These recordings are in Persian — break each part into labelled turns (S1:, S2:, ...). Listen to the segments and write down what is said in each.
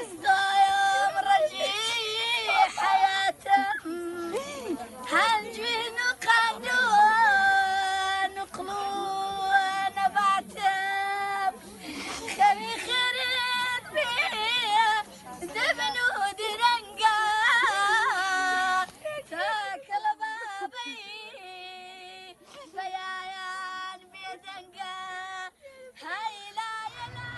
S1: الصايم رجعي حياته هنجوين وقادو نقلو نباته خلي خريط بيه دبن ودرنقا تاكل بابي بيايان بيدنقا هاي لا يلا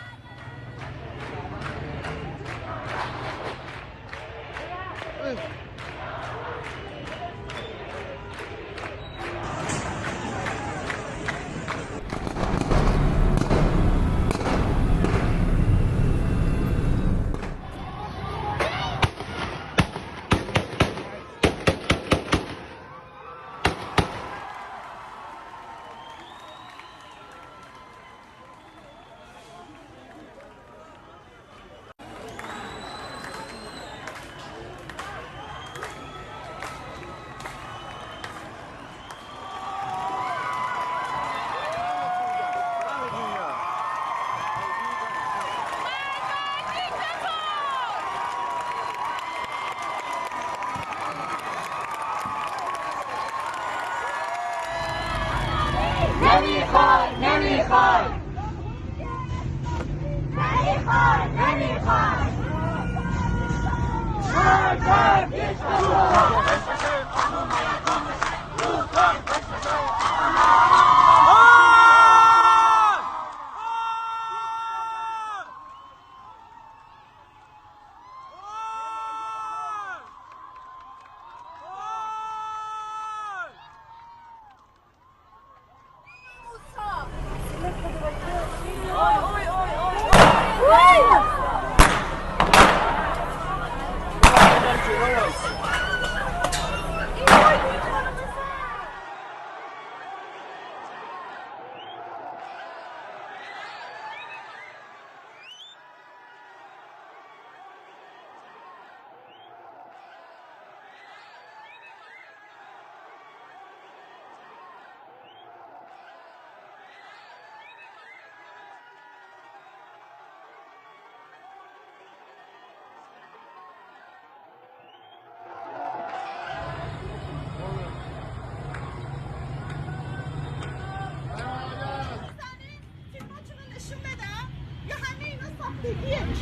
S1: نمیخوای نمیخوای نمیخوای نمیخوای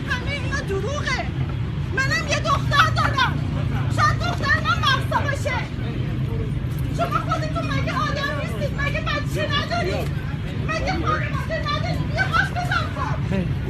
S2: همه اینا دروغه. منم یه دختر دارم. شاید دختر من مقصا باشه. شما خودتون مگه آدم نیستید؟ مگه بچه ندارید؟ مگه خانواده ندارید؟ یه هاش بزن کن.